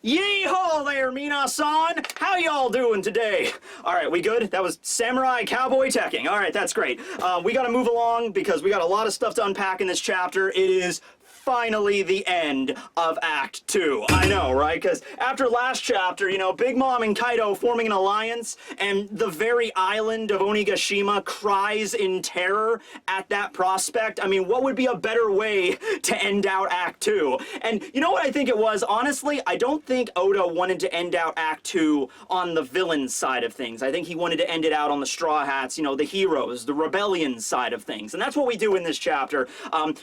Yeehaw there, Mina-san! How y'all doing today? Alright, we good? That was Samurai Cowboy Tekking. Alright, that's great. We gotta move along because we got a lot of stuff to unpack in this chapter. It is finally the end of Act 2. I know, right? Because after last chapter, you know, Big Mom and Kaido forming an alliance, and the very island of Onigashima cries in terror at that prospect. I mean, what would be a better way to end out Act 2? And you know what I think it was? Honestly, I don't think Oda wanted to end out Act 2 on the villain side of things. I think he wanted to end it out on the Straw Hats, you know, the heroes, the rebellion side of things. And that's what we do in this chapter.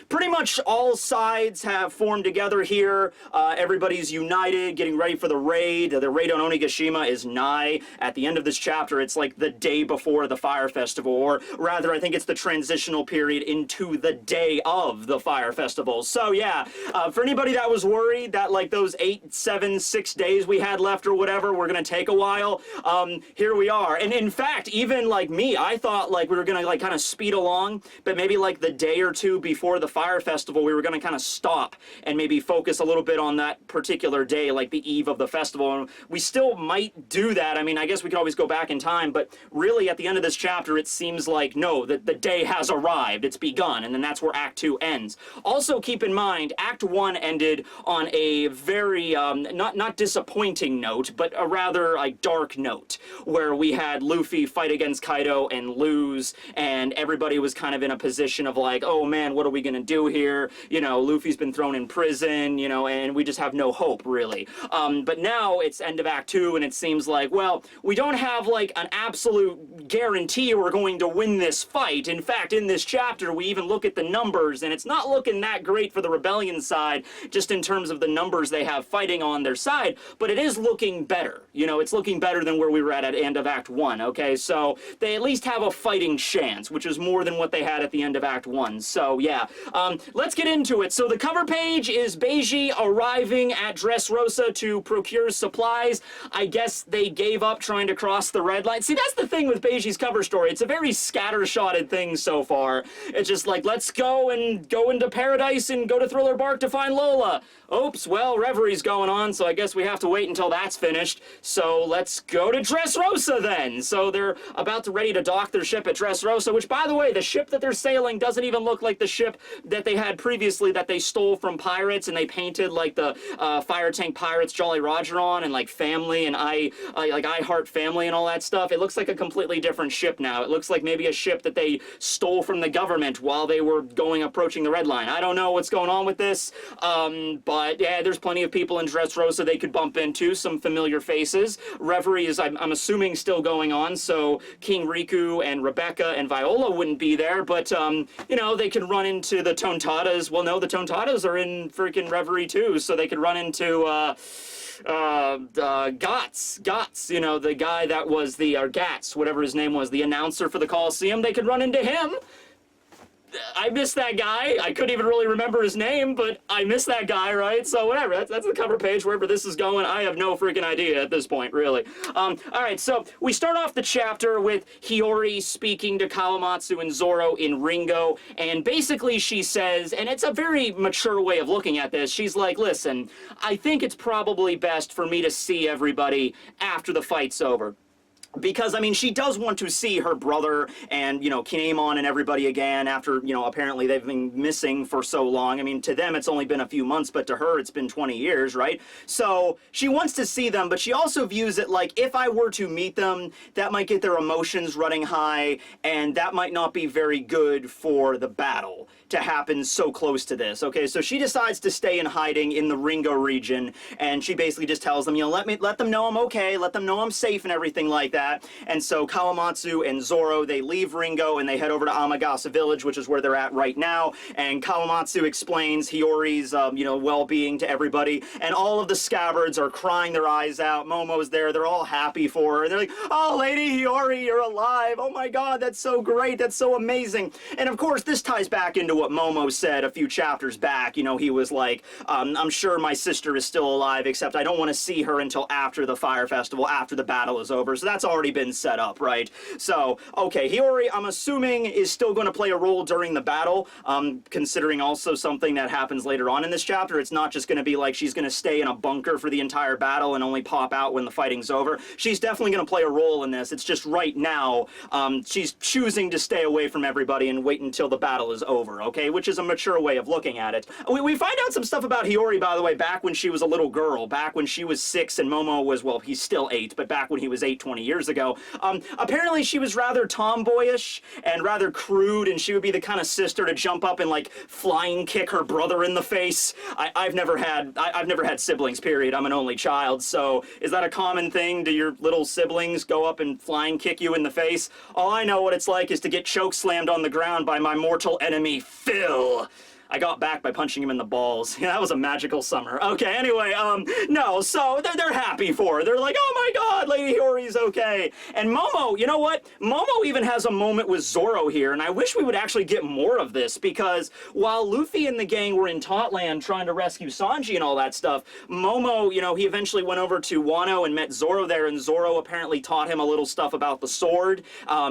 Pretty much all sides have formed together here. Everybody's united, getting ready for the raid. The raid on Onigashima is nigh. At the end of this chapter, it's like the day before the Fire Festival, or rather, I think it's the transitional period into the day of the Fire Festival. So yeah, for anybody that was worried that like those 8, 7, 6 days we had left or whatever were gonna take a while, here we are. And in fact, even like me, I thought like we were gonna like kind of speed along, but maybe like the day or two before the Fire Festival, we were gonna kind of stop and maybe focus a little bit on that particular day, like the eve of the festival. And we still might do that. I mean, I guess we could always go back in time, but really at the end of this chapter, it seems like, no, that the day has arrived, it's begun, and then that's where Act 2 ends. Also keep in mind, Act 1 ended on a very, not disappointing note, but a rather like dark note, where we had Luffy fight against Kaido and lose, and everybody was kind of in a position of like, oh man, what are we gonna do here? You know, Luffy's been thrown in prison, you know, and we just have no hope, really. But now it's end of Act 2, and it seems like, well, we don't have, like, an absolute guarantee we're going to win this fight. In fact, in this chapter, we even look at the numbers, and it's not looking that great for the Rebellion side, just in terms of the numbers they have fighting on their side, but it is looking better. You know, it's looking better than where we were at the end of Act 1, okay? So they at least have a fighting chance, which is more than what they had at the end of Act 1. So, yeah. Let's get into it. So the cover page is Beiji arriving at Dressrosa to procure supplies. I guess they gave up trying to cross the red line. See, that's the thing with Beiji's cover story. It's a very scattershotted thing so far. It's just like, let's go into paradise and go to Thriller Bark to find Lola. Oops, well, Reverie's going on, so I guess we have to wait until that's finished. So let's go to Dressrosa then. So they're about to ready to dock their ship at Dressrosa, which, by the way, the ship that they're sailing doesn't even look like the ship that they had previously that they stole from pirates, and they painted like the Fire Tank Pirates Jolly Roger on, and like Family and I Heart Family and all that stuff. It looks like a completely different ship now. It looks like maybe a ship that they stole from the government while they were approaching the red line. I don't know what's going on with this, but yeah, there's plenty of people in Dressrosa they could bump into, some familiar faces. Reverie is, I'm assuming, still going on, so King Riku and Rebecca and Viola wouldn't be there, but you know, they could run into the Tontadas. Well, no, the Tontadas are in freaking Reverie too, so they could run into Gats, you know, the guy that was or Gats, whatever his name was, the announcer for the Coliseum. They could run into him. I missed that guy. I couldn't even really remember his name, but I missed that guy, right? So whatever, that's the cover page, wherever this is going. I have no freaking idea at this point, really. Alright, so we start off the chapter with Hiyori speaking to Kawamatsu and Zoro in Ringo, and basically she says, and it's a very mature way of looking at this, she's like, listen, I think it's probably best for me to see everybody after the fight's over. Because, I mean, she does want to see her brother and, you know, Kinemon and everybody again after, you know, apparently they've been missing for so long. I mean, to them it's only been a few months, but to her it's been 20 years, right? So she wants to see them, but she also views it like, if I were to meet them, that might get their emotions running high, and that might not be very good for the battle to happen so close to this, okay? So she decides to stay in hiding in the Ringo region, and she basically just tells them, you know, let them know I'm okay, let them know I'm safe and everything like that. And so Kawamatsu and Zoro, they leave Ringo and they head over to Amagasa Village, which is where they're at right now. And Kawamatsu explains Hiyori's, you know, well-being to everybody. And all of the scabbards are crying their eyes out. Momo's there. They're all happy for her. And they're like, oh, Lady Hiyori, you're alive. Oh my God, that's so great. That's so amazing. And of course, this ties back into what Momo said a few chapters back. You know, he was like, I'm sure my sister is still alive, except I don't want to see her until after the Fire Festival, after the battle is over. So that's all already been set up, right? So, okay, Hiyori, I'm assuming, is still going to play a role during the battle, considering also something that happens later on in this chapter. It's not just going to be like she's going to stay in a bunker for the entire battle and only pop out when the fighting's over. She's definitely going to play a role in this. It's just right now, she's choosing to stay away from everybody and wait until the battle is over, okay? Which is a mature way of looking at it. We find out some stuff about Hiyori, by the way, back when she was a little girl, back when she was 6 and Momo was, well, he's still 8, but back when he was 8 20 years ago. Apparently she was rather tomboyish and rather crude, and she would be the kind of sister to jump up and like flying kick her brother in the face. I've never had siblings, period. I'm an only child, so is that a common thing? Do your little siblings go up and flying kick you in the face? All I know what it's like is to get choke slammed on the ground by my mortal enemy, Phil. I got back by punching him in the balls. Yeah, that was a magical summer. Okay, anyway, no, so they're happy for her. They're like, oh my god, Lady Hiyori's okay. And Momo, you know what? Momo even has a moment with Zoro here, and I wish we would actually get more of this, because while Luffy and the gang were in Totland trying to rescue Sanji and all that stuff, Momo, you know, he eventually went over to Wano and met Zoro there, and Zoro apparently taught him a little stuff about the sword.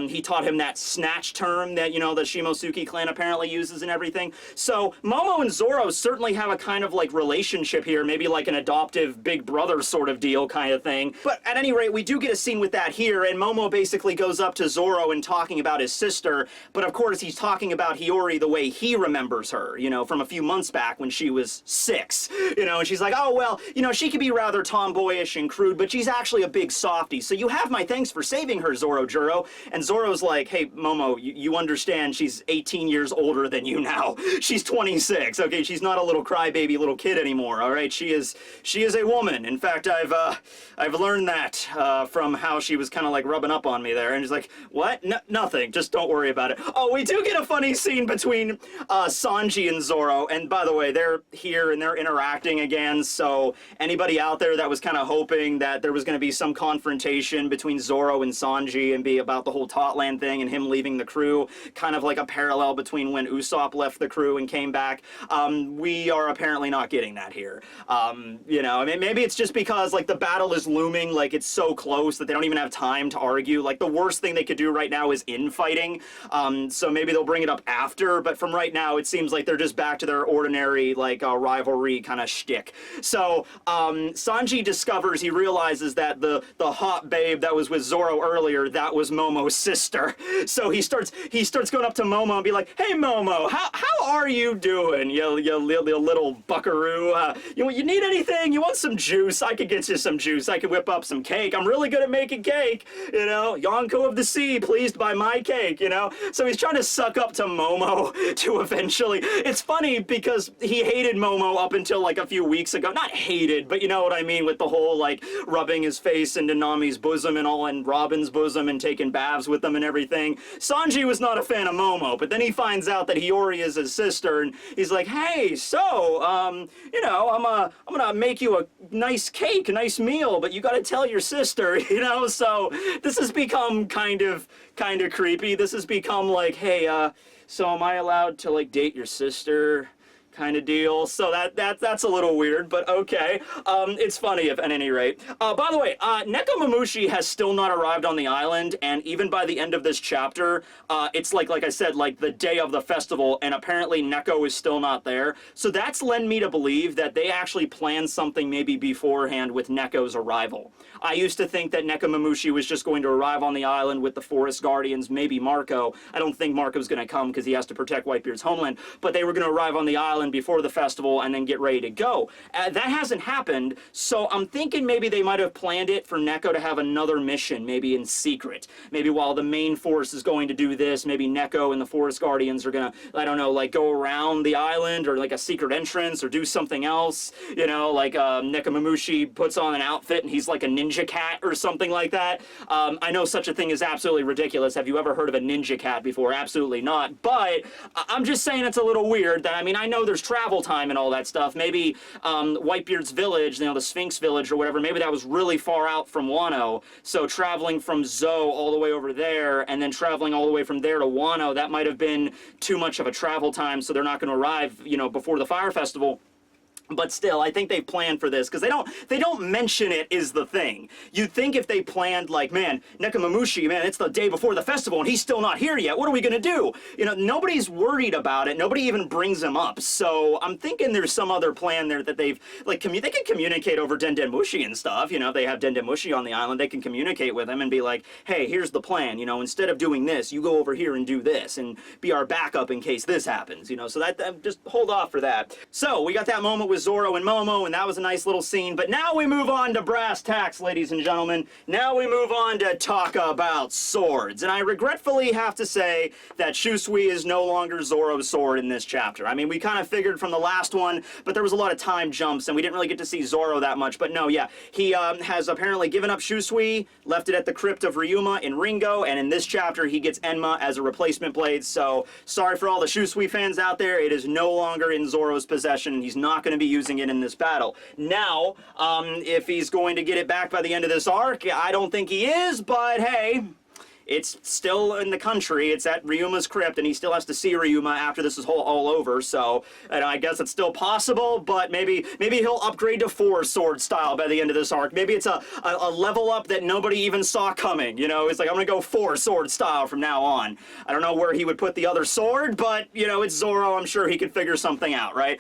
He taught him that snatch term that, you know, the Shimosuke clan apparently uses and everything. So Momo and Zoro certainly have a kind of like relationship here, maybe like an adoptive big brother sort of deal kind of thing. But at any rate, we do get a scene with that here, and Momo basically goes up to Zoro and talking about his sister, but of course he's talking about Hiyori the way he remembers her, you know, from a few months back when she was 6, you know, and she's like, oh, well, you know, she could be rather tomboyish and crude, but she's actually a big softie, so you have my thanks for saving her, Zoro Juro. And Zoro's like, hey, Momo, you understand she's 18 years older than you now. She's 26, okay? She's not a little crybaby little kid anymore, all right? She is a woman. In fact, I've learned that from how she was kind of like rubbing up on me there, and she's like, what? Nothing, just don't worry about it. Oh, we do get a funny scene between Sanji and Zoro, and by the way, they're here and they're interacting again, so anybody out there that was kind of hoping that there was going to be some confrontation between Zoro and Sanji and be about the whole Totland thing and him leaving the crew, kind of like a parallel between when Usopp left the crew and came back, we are apparently not getting that here. You know, I mean, maybe it's just because like the battle is looming, like it's so close that they don't even have time to argue. Like the worst thing they could do right now is infighting, so maybe they'll bring it up after, but from right now it seems like they're just back to their ordinary like rivalry kind of shtick. So Sanji discovers, he realizes that the hot babe that was with Zoro earlier, that was Momo's sister. So he starts going up to Momo and be like, hey Momo, how are you doing, you little buckaroo? You need anything? You want some juice? I could get you some juice. I could whip up some cake. I'm really good at making cake, you know? Yonko of the sea, pleased by my cake, you know? So he's trying to suck up to Momo to eventually... It's funny because he hated Momo up until like a few weeks ago. Not hated, but you know what I mean, with the whole like rubbing his face into Nami's bosom and all, and Robin's bosom, and taking baths with them and everything. Sanji was not a fan of Momo, but then he finds out that Hiyori is his sister, and he's like, hey, so, you know, I'm gonna make you a nice cake, a nice meal, but you gotta tell your sister, you know? So this has become kind of creepy. This has become like, hey, so am I allowed to like date your sister? Kind of deal. So that's a little weird, but okay. It's funny at any rate. By the way, Nekomamushi has still not arrived on the island, and even by the end of this chapter, it's like I said, like the day of the festival, and apparently Neko is still not there. So that's led me to believe that they actually planned something maybe beforehand with Neko's arrival. I used to think that Nekomamushi was just going to arrive on the island with the forest guardians, maybe Marco. I don't think Marco's going to come because he has to protect Whitebeard's homeland, but they were going to arrive on the island before the festival and then get ready to go. That hasn't happened, so I'm thinking maybe they might have planned it for Neko to have another mission, maybe in secret. Maybe while the main force is going to do this, maybe Neko and the Forest Guardians are gonna, I don't know, like go around the island or like a secret entrance or do something else. You know, like Nekomamushi puts on an outfit and he's like a ninja cat or something like that. I know such a thing is absolutely ridiculous. Have you ever heard of a ninja cat before? Absolutely not. But I'm just saying it's a little weird that, I mean, I know there's travel time and all that stuff. Maybe Whitebeard's village, you know, the Sphinx village or whatever, maybe that was really far out from Wano. So traveling from Zo all the way over there and then traveling all the way from there to Wano, that might have been too much of a travel time, so they're not going to arrive, you know, before the Fire Festival. But still, I think they've planned for this, because they don't mention it is the thing. You'd think if they planned, like, man, Nekomamushi, man, it's the day before the festival and he's still not here yet. What are we gonna do? You know, nobody's worried about it. Nobody even brings him up. So I'm thinking there's some other plan there that they've, like, they can communicate over Dendenmushi and stuff. You know, if they have Dendenmushi on the island, they can communicate with him and be like, hey, here's the plan. You know, instead of doing this, you go over here and do this and be our backup in case this happens. You know, so that just hold off for that. So we got that moment with Zoro and Momo, and that was a nice little scene. But now we move on to brass tacks, ladies and gentlemen. Now we move on to talk about swords. And I regretfully have to say that Yasui is no longer Zoro's sword in this chapter. I mean, we kind of figured from the last one, but there was a lot of time jumps, and we didn't really get to see Zoro that much. But no, yeah, he has apparently given up Yasui, left it at the crypt of Ryuma in Ringo, and in this chapter, he gets Enma as a replacement blade. So, sorry for all the Yasui fans out there. It is no longer in Zoro's possession, and he's not going to be using it in this battle. Now, if he's going to get it back by the end of this arc, I don't think he is, but hey, it's still in the country. It's at Ryuma's crypt, and he still has to see Ryuma after this is all over. So, and I guess it's still possible, but maybe he'll upgrade to 4 sword style by the end of this arc. Maybe it's a level up that nobody even saw coming. You know, it's like, I'm gonna go 4 sword style from now on. I don't know where he would put the other sword, but you know, it's Zoro. I'm sure he could figure something out, right?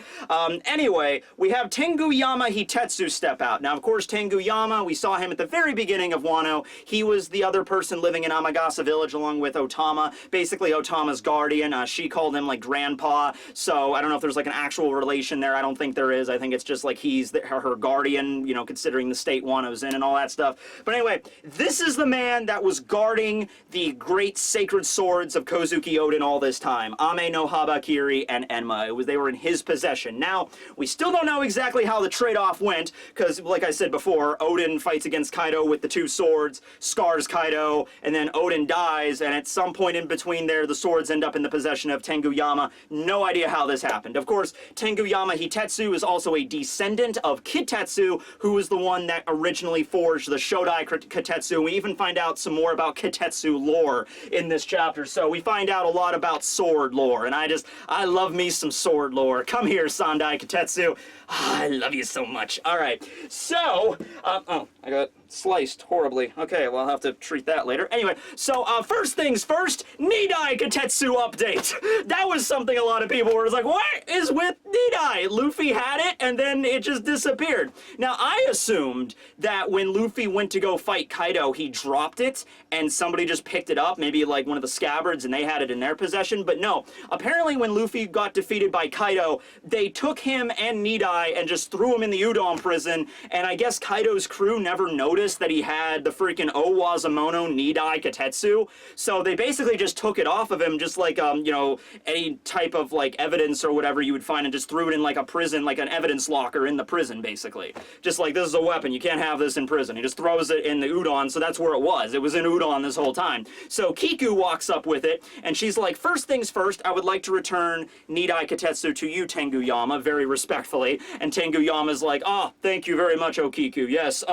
Anyway, we have Tenguyama Hitetsu step out. Now, of course, Tenguyama, we saw him at the very beginning of Wano. He was the other person living in Amagasa village along with Otama, basically Otama's guardian. She called him like grandpa, so I don't know if there's like an actual relation there. I don't think there is. I think it's just like he's her guardian, you know, considering the state Wano's in and all that stuff. But anyway, this is the man that was guarding the great sacred swords of Kozuki Oden all this time. Ame no Habakiri and Enma. They were in his possession. Now, we still don't know exactly how the trade-off went, because like I said before, Oden fights against Kaido with the 2 swords, scars Kaido, and then Oden dies, and at some point in between there, the swords end up in the possession of Tenguyama. No idea how this happened. Of course, Tenguyama Hitetsu is also a descendant of Kitetsu, who was the one that originally forged the Shodai Kitetsu. We even find out some more about Kitetsu lore in this chapter, so we find out a lot about sword lore, and I love me some sword lore. Come here, Sandai Kitetsu. I love you so much. All right, so, oh, I got sliced horribly. Okay, well, I'll have to treat that later. Anyway, so first things first, Nidai Kitetsu update. That was something a lot of people were like, what is with Nidai? Luffy had it, and then it just disappeared. Now, I assumed that when Luffy went to go fight Kaido, he dropped it, and somebody just picked it up, maybe like one of the scabbards, and they had it in their possession. But no, apparently when Luffy got defeated by Kaido, they took him and Nidai and just threw him in the Udon prison, and I guess Kaido's crew never noticed that he had the freaking Owazamono Nidai Kitetsu, so they basically just took it off of him, just like, you know, any type of, like, evidence or whatever you would find, and just threw it in, like, a prison, like an evidence locker in the prison, basically. Just like, this is a weapon, you can't have this in prison. He just throws it in the Udon, so that's where it was. It was in Udon this whole time. So Kiku walks up with it, and she's like, first things first, I would like to return Nidai Kitetsu to you, Tenguyama, very respectfully. And Tenguyama's like, oh, thank you very much, Okiku. Yes,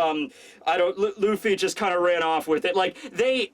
Luffy just kind of ran off with it. Like, they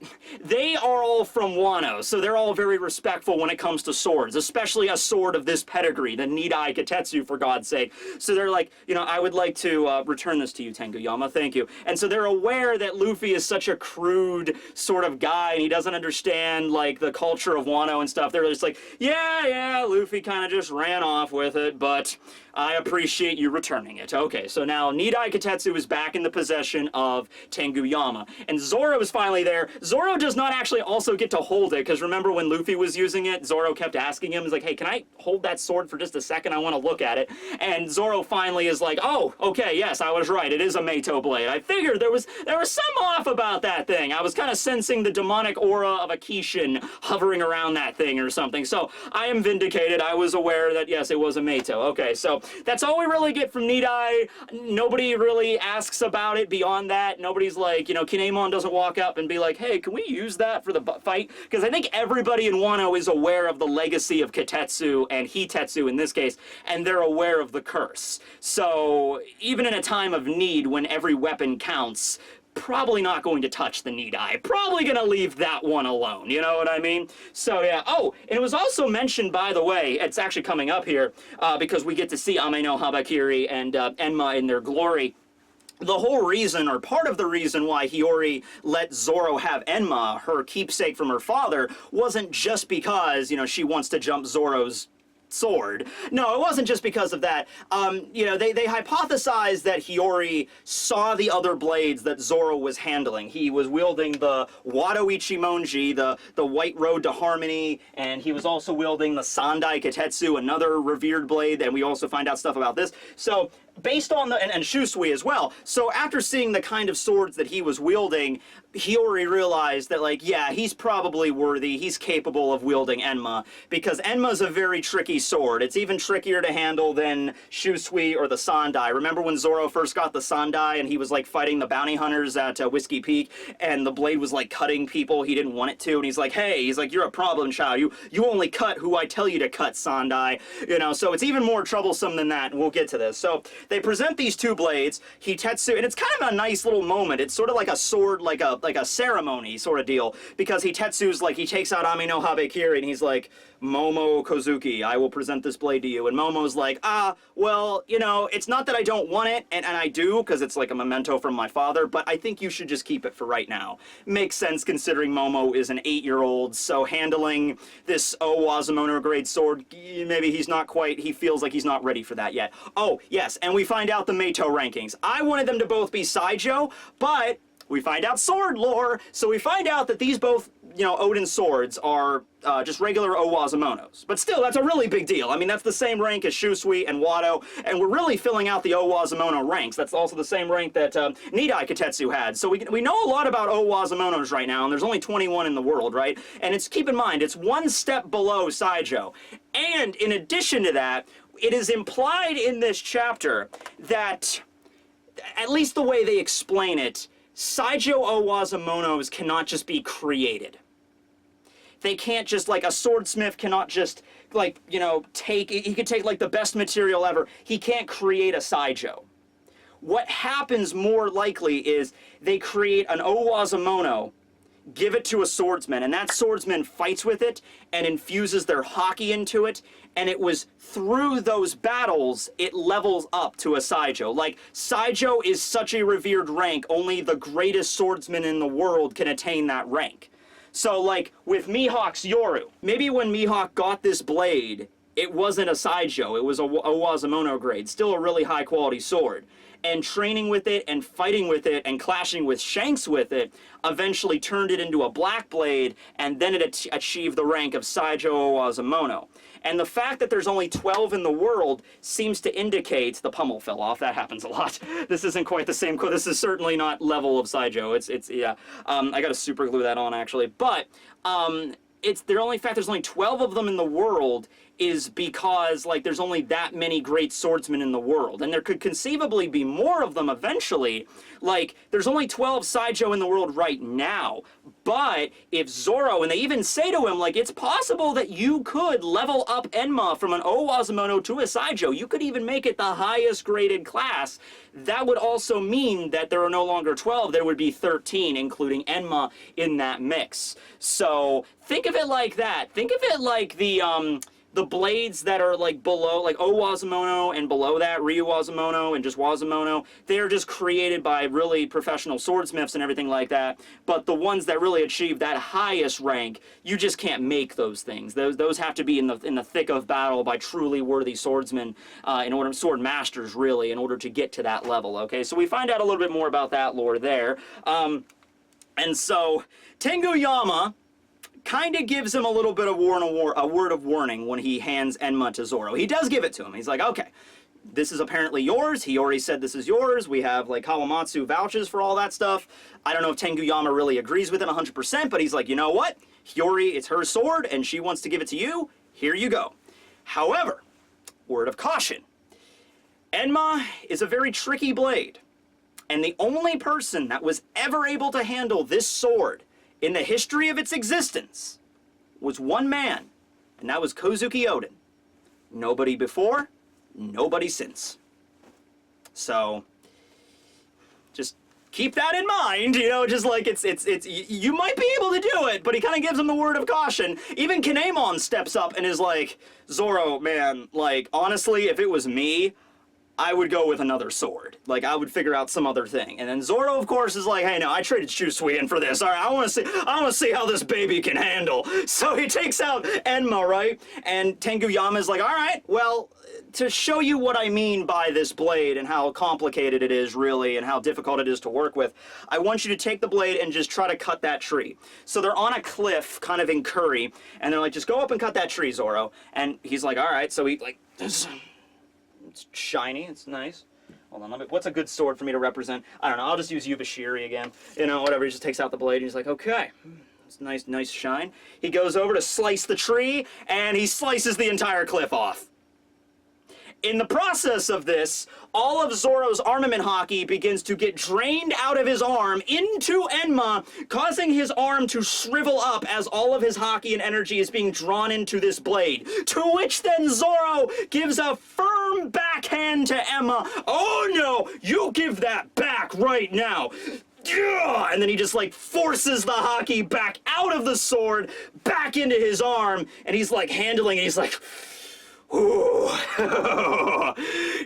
are all from Wano, so they're all very respectful when it comes to swords, especially a sword of this pedigree, the Nidai Kitetsu, for God's sake. So they're like, you know, I would like to return this to you, Tenguyama, thank you. And so they're aware that Luffy is such a crude sort of guy, and he doesn't understand, like, the culture of Wano and stuff. They're just like, yeah, Luffy kind of just ran off with it, but I appreciate you returning it. Okay, so now Nidai Kitetsu is back in the possession of Tenguyama. And Zoro is finally there. Zoro does not actually also get to hold it, because remember when Luffy was using it, Zoro kept asking him, he's like, hey, can I hold that sword for just a second? I want to look at it. And Zoro finally is like, oh, okay, yes, I was right. It is a Meito blade. I figured there was some off about that thing. I was kind of sensing the demonic aura of a Kishin hovering around that thing or something. So I am vindicated. I was aware that, yes, it was a Meito. Okay, so that's all we really get from Nidai. Nobody really asks about it beyond that. Nobody's like, you know, Kinemon doesn't walk up and be like, hey, can we use that for the fight? Because I think everybody in Wano is aware of the legacy of Kitetsu and Hitetsu in this case, and they're aware of the curse. So even in a time of need when every weapon counts, probably not going to touch the need eye. Probably gonna leave that one alone, you know what I mean? So yeah, oh, and it was also mentioned, by the way, it's actually coming up here, because we get to see Ame no Habakiri and Enma in their glory. The whole reason, or part of the reason why Hiyori let Zoro have Enma, her keepsake from her father, wasn't just because, you know, she wants to jump Zoro's sword. No, it wasn't just because of that. You know, they hypothesized that Hiyori saw the other blades that Zoro was handling. He was wielding the Wado Ichimonji, the White Road to Harmony, and he was also wielding the Sandai Kitetsu, another revered blade, and we also find out stuff about this. So, based on the, and Shusui as well. So after seeing the kind of swords that he was wielding, Hiyori realized that, like, yeah, he's probably worthy, he's capable of wielding Enma, because Enma's a very tricky sword. It's even trickier to handle than Shusui or the Sandai. Remember when Zoro first got the Sandai and he was, like, fighting the bounty hunters at Whiskey Peak, and the blade was, like, cutting people he didn't want it to, and he's like, hey, he's like, you're a problem child, you only cut who I tell you to cut, Sandai. You know, so it's even more troublesome than that, and we'll get to this. So, they present these two blades, Hitetsu, and it's kind of a nice little moment. It's sort of like a sword, like a ceremony sort of deal, because Hitetsu's like, he takes out Ame no Habekiri, and he's like, Momo Kozuki, I will present this blade to you. And Momo's like, well, you know, it's not that I don't want it, and I do, because it's like a memento from my father, but I think you should just keep it for right now. Makes sense considering Momo is an 8-year-old, so handling this Owazamono grade sword, maybe he's not quite, he feels like he's not ready for that yet. Oh, yes, and we find out the Meito rankings. I wanted them to both be Saijo, but we find out sword lore, so we find out that these both, you know, Odin swords are just regular Owazamonos. But still, that's a really big deal. I mean, that's the same rank as Shusui and Wado, and we're really filling out the Owazamono ranks. That's also the same rank that Nidai Kitetsu had. So we know a lot about Owazamonos right now, and there's only 21 in the world, right? And it's, keep in mind, it's one step below Saijo. And in addition to that, it is implied in this chapter that, at least the way they explain it, Saijo Owazamonos cannot just be created. They can't just, like, a swordsmith cannot just, like, you know, he could take, like, the best material ever. He can't create a Saijo. What happens more likely is they create an Owazamono, give it to a swordsman, and that swordsman fights with it and infuses their haki into it, and it was through those battles it levels up to a Saijo. Like, Saijo is such a revered rank, only the greatest swordsman in the world can attain that rank. So, like, with Mihawk's Yoru, maybe when Mihawk got this blade, it wasn't a Saijo, it was a Owazamono grade, still a really high quality sword. And training with it, and fighting with it, and clashing with Shanks with it, eventually turned it into a black blade, and then it achieved the rank of Saijo Owazamono. And the fact that there's only 12 in the world seems to indicate, the pummel fell off, that happens a lot. This isn't quite the same, this is certainly not level of Saijo, it's yeah. I gotta super glue that on actually, but, the fact there's only 12 of them in the world is because, like, there's only that many great swordsmen in the world. And there could conceivably be more of them eventually. Like, there's only 12 Saijo in the world right now. But if Zoro, and they even say to him, like, it's possible that you could level up Enma from an Owazamono to a Saijo. You could even make it the highest graded class. That would also mean that there are no longer 12, there would be 13, including Enma in that mix. So, think of it like that. Think of it like the blades that are, like, below, like Owazamono and below that, Ryuwazamono and just Wazamono, they're just created by really professional swordsmiths and everything like that. But the ones that really achieve that highest rank, you just can't make those things. Those have to be in the thick of battle by truly worthy swordsmen, sword masters, really, in order to get to that level, okay? So we find out a little bit more about that lore there. And so, Tengu Yama kind of gives him a little bit of a word of warning when he hands Enma to Zoro. He does give it to him. He's like, okay, this is apparently yours. He already said this is yours. We have, like, Kawamatsu vouches for all that stuff. I don't know if Tengu Yama really agrees with it 100%, but he's like, you know what? Hiyori, it's her sword, and she wants to give it to you. Here you go. However, word of caution. Enma is a very tricky blade, and the only person that was ever able to handle this sword in the history of its existence was one man, and that was Kozuki Odin. Nobody before, nobody since. So, just keep that in mind, you know, just like it's you might be able to do it, but he kind of gives him the word of caution. Even Kinemon steps up and is like, Zoro, man, like, honestly, if it was me, I would go with another sword. Like, I would figure out some other thing. And then Zoro, of course, is like, hey, no, I traded Yasui in for this. All right, I want to see how this baby can handle. So he takes out Enma, right? And Tekking101 is like, all right, well, to show you what I mean by this blade and how complicated it is, really, and how difficult it is to work with, I want you to take the blade and just try to cut that tree. So they're on a cliff, kind of in Curry, and they're like, just go up and cut that tree, Zoro. And he's like, all right, so he, like, it's shiny, it's nice. Hold on, what's a good sword for me to represent? I don't know, I'll just use Yubashiri again. You know, whatever, he just takes out the blade and he's like, okay. It's nice shine. He goes over to slice the tree, and he slices the entire cliff off. In the process of this, all of Zoro's armament haki begins to get drained out of his arm into Enma, causing his arm to shrivel up as all of his haki and energy is being drawn into this blade. To which then Zoro gives a firm backhand to Enma. Oh no, you give that back right now. And then he just like forces the haki back out of the sword, back into his arm, and he's like handling it, he's like, ooh,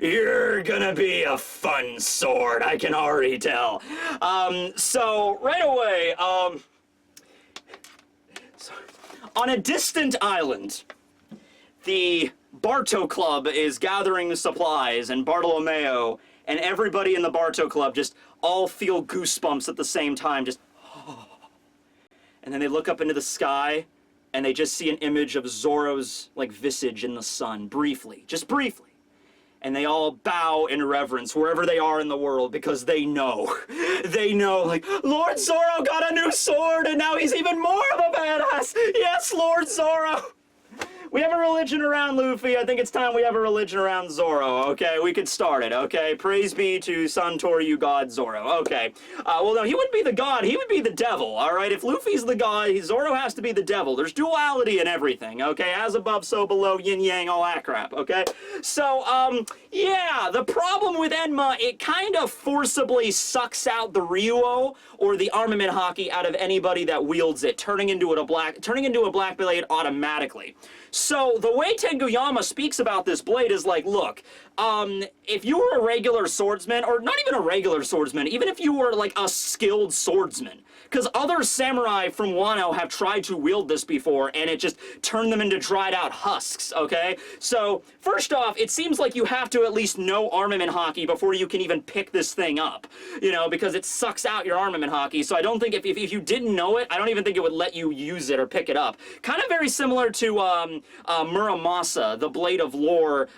you're gonna be a fun sword, I can already tell. So right away, on a distant island, the Barto Club is gathering supplies, and Bartolomeo and everybody in the Barto Club just all feel goosebumps at the same time, just and then they look up into the sky, and they just see an image of Zoro's, like, visage in the sun, briefly, just briefly. And they all bow in reverence wherever they are in the world, because they know, like, Lord Zoro got a new sword, and now he's even more of a badass! Yes, Lord Zoro! We have a religion around Luffy. I think it's time we have a religion around Zoro, okay? We could start it, okay? Praise be to Santoryu God Zoro. Okay. Well, no, he wouldn't be the god. He would be the devil, all right? If Luffy's the god, Zoro has to be the devil. There's duality in everything, okay? As above, so below, yin-yang, all that crap, okay? So, yeah, the problem with Enma, it kind of forcibly sucks out the Ryuo, or the armament haki, out of anybody that wields it, turning into a black blade automatically. So the way Tekking101 speaks about this blade is like, look, if you were a regular swordsman, or not even a regular swordsman, even if you were like a skilled swordsman, because other samurai from Wano have tried to wield this before, and it just turned them into dried out husks, okay? So, first off, it seems like you have to at least know armament haki before you can even pick this thing up, you know, because it sucks out your armament haki. So I don't think, if you didn't know it, I don't even think it would let you use it or pick it up. Kind of very similar to Muramasa, the Blade of Lore,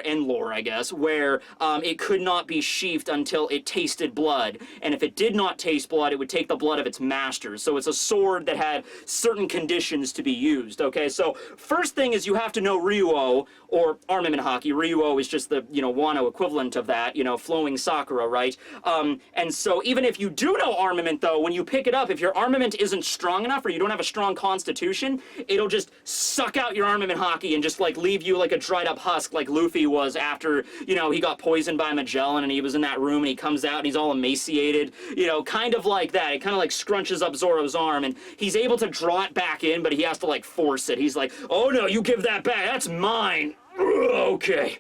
and Lore, I guess, where it could not be sheathed until it tasted blood, and if it did not taste blood, it would take the blood of its master. So it's a sword that had certain conditions to be used, okay? So first thing is you have to know Ryuo, or armament haki. Ryuo is just the, you know, Wano equivalent of that, you know, flowing Sakura, right? And so even if you do know armament, though, when you pick it up, if your armament isn't strong enough, or you don't have a strong constitution, it'll just suck out your armament haki and just, like, leave you like a dried up husk, like Luffy was after, you know, he got poisoned by Magellan, and he was in that room, and he comes out and he's all emaciated, you know, kind of like that. It kind of like scrunches up Zoro's arm, and he's able to draw it back in, but he has to, like, force it. He's like, oh no, you give that back, that's mine. Okay.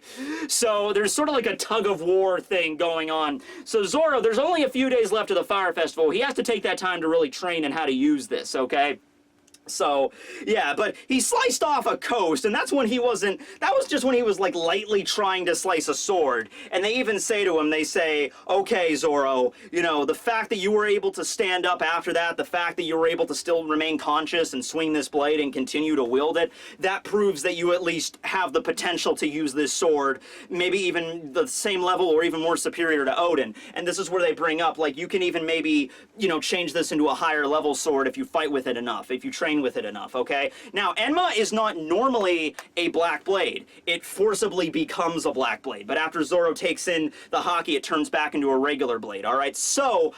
So there's sort of like a tug of war thing going on. So Zoro, there's only a few days left of the Fire Festival. He has to take that time to really train in how to use this, okay? So, yeah, but he sliced off a coast, and that's when he wasn't, that was just when he was, like, lightly trying to slice a sword. And they even say to him, they say, okay, Zoro, you know, the fact that you were able to stand up after that, the fact that you were able to still remain conscious and swing this blade and continue to wield it, that proves that you at least have the potential to use this sword, maybe even the same level or even more superior to Odin. And this is where they bring up, like, you can even maybe, you know, change this into a higher level sword if you fight with it enough, if you train train with it enough, okay? Now, Enma is not normally a black blade. It forcibly becomes a black blade, but after Zoro takes in the haki, it turns back into a regular blade, all right? So,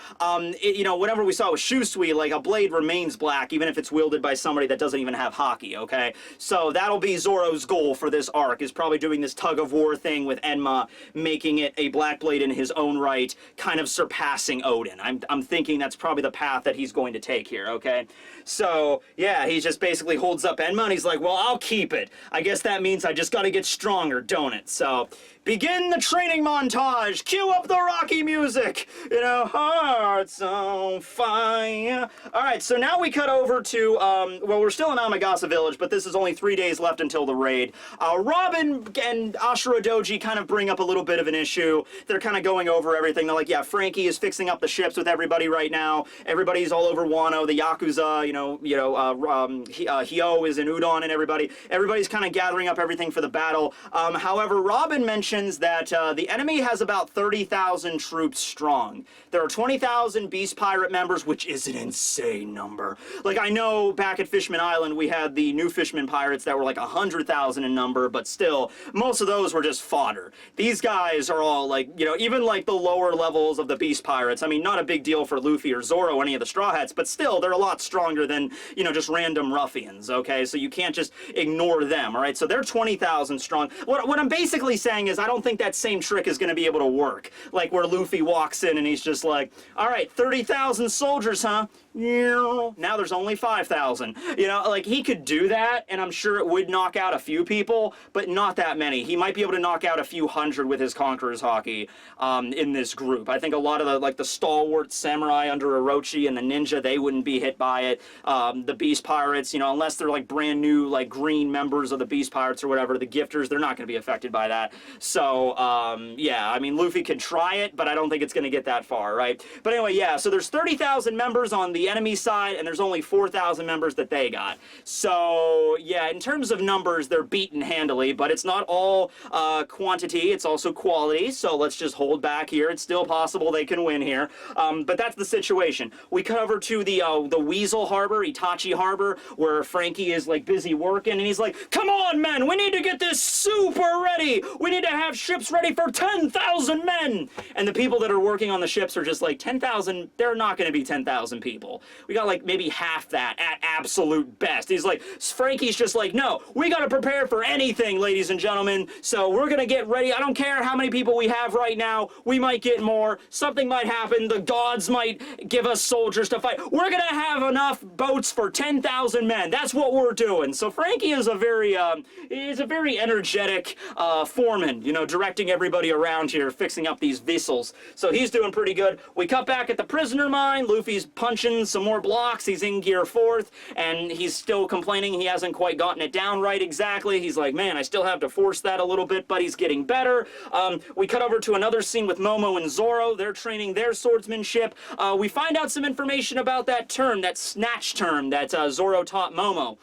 you know, whenever we saw with Yasui, like, a blade remains black, even if it's wielded by somebody that doesn't even have haki, okay? So that'll be Zoro's goal for this arc, is probably doing this tug-of-war thing with Enma, making it a black blade in his own right, kind of surpassing Odin. I'm thinking that's probably the path that he's going to take here, okay? So, yeah, he just basically holds up Enma, and he's like, well, I'll keep it. I guess that means I just gotta get stronger, don't it? So, begin the training montage! Cue up the Rocky music! You know, hearts on fire. Alright, so now we cut over to, well, we're still in Amagasa Village, but this is only 3 days left until the raid. Robin and Ashura Doji kind of bring up a little bit of an issue. They're kind of going over everything. They're like, yeah, Frankie is fixing up the ships with everybody right now. Everybody's all over Wano. The Yakuza, Hyo is in Udon and everybody. Everybody's kind of gathering up everything for the battle. However, Robin mentions that the enemy has about 30,000 troops strong. There are 20,000 Beast Pirate members, which is an insane number. Like, I know back at Fishman Island, we had the New Fishman Pirates that were like 100,000 in number, but still, most of those were just fodder. These guys are all like, you know, even like the lower levels of the Beast Pirates. I mean, not a big deal for Luffy or Zoro, any of the Straw Hats, but still, they're a lot stronger than, you know, just random ruffians, okay? So you can't just ignore them, all right? So they're 20,000 strong. What I'm basically saying is I don't think that same trick is going to be able to work. Like where Luffy walks in and he's just like, all right, 30,000 soldiers, huh? Now there's only 5,000. You know, like he could do that, and I'm sure it would knock out a few people, but not that many. He might be able to knock out a few hundred with his Conqueror's Haki in this group. I think a lot of the, like the stalwart samurai under Orochi and the ninja, they wouldn't be hit by it. The Beast Pirates, you know, unless they're like brand new, like green members of the Beast Pirates or whatever, the gifters, they're not going to be affected by that. So, yeah, I mean, Luffy could try it, but I don't think it's going to get that far, right? But anyway, yeah, so there's 30,000 members on the enemy side, and there's only 4,000 members that they got. So, yeah, in terms of numbers, they're beaten handily, but it's not all quantity, it's also quality, so let's just hold back here. It's still possible they can win here, but that's the situation. We cut over to the Weasel Harbor, Itachi Harbor, where Frankie is, like, busy working, and he's like, come on, men, we need to get this super ready! We need to have ships ready for 10,000 men! And the people that are working on the ships are just like, 10,000, they're not going to be 10,000 people. We got like maybe half that at absolute best. He's like, Frankie's just like, no, we got to prepare for anything, ladies and gentlemen. So we're going to get ready. I don't care how many people we have right now. We might get more. Something might happen. The gods might give us soldiers to fight. We're going to have enough boats for 10,000 men. That's what we're doing. So Frankie is a very energetic foreman, you know, directing everybody around here, fixing up these vessels. So he's doing pretty good. We cut back at the prisoner mine. Luffy's punching some more blocks. He's in gear 4th, and he's still complaining he hasn't quite gotten it down right exactly. He's like, man, I still have to force that a little bit, but he's getting better. We cut over to another scene with Momo and Zoro. They're training their swordsmanship. We find out some information about that term, that snatch term that Zoro taught Momo.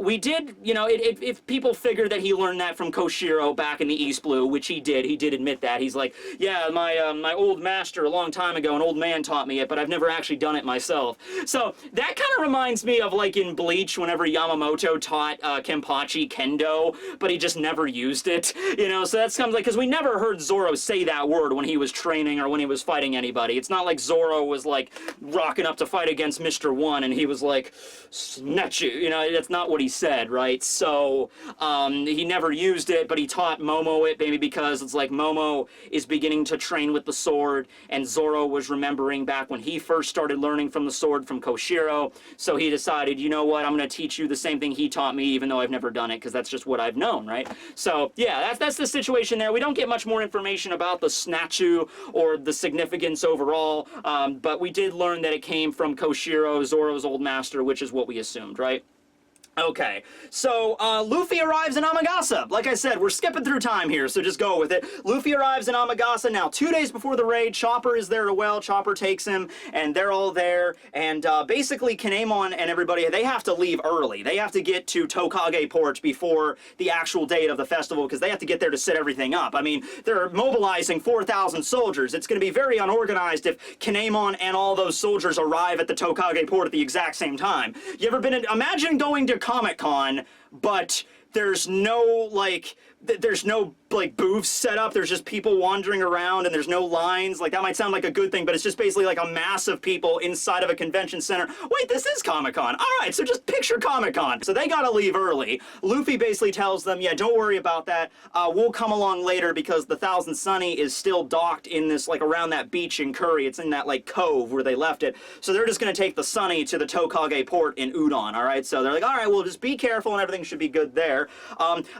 We did, you know, if people figure that he learned that from Koshiro back in the East Blue, which he did admit that. He's like, yeah, my old master a long time ago, an old man taught me it, but I've never actually done it myself. So that kind of reminds me of like in Bleach, whenever Yamamoto taught Kenpachi Kendo, but he just never used it, you know. So that's kind of like, because we never heard Zoro say that word when he was training or when he was fighting anybody. It's not like Zoro was like rocking up to fight against Mr. One and he was like, snatch you know, that's not what he said, right? So he never used it, but he taught Momo it, maybe because it's like Momo is beginning to train with the sword, and Zoro was remembering back when he first started learning from the sword from Koshiro, so he decided, you know what, I'm going to teach you the same thing he taught me, even though I've never done it, because that's just what I've known, right? So, yeah, that's the situation there. We don't get much more information about the Snatchu or the significance overall, but we did learn that it came from Koshiro, Zoro's old master, which is what we assumed, right? Okay, so Luffy arrives in Amagasa. Like I said, we're skipping through time here, so just go with it. Luffy arrives in Amagasa now 2 days before the raid. Chopper is there as well. Chopper takes him, and they're all there. And basically, Kinemon and everybody, they have to leave early. They have to get to Tokage Port before the actual date of the festival, because they have to get there to set everything up. I mean, they're mobilizing 4,000 soldiers. It's going to be very unorganized if Kinemon and all those soldiers arrive at the Tokage Port at the exact same time. You ever been in, imagine going to Comic-Con, but there's no, like, booths set up. There's just people wandering around and there's no lines. Like, that might sound like a good thing, but it's just basically like a mass of people inside of a convention center. Wait, this is Comic-Con. All right, so just picture Comic-Con. So they gotta leave early. Luffy basically tells them, yeah, don't worry about that. We'll come along later because the Thousand Sunny is still docked in this, like, around that beach in Curry. It's in that, like, cove where they left it. So they're just gonna take the Sunny to the Tokage Port in Udon, all right? So they're like, all right, well, just be careful and everything should be good there.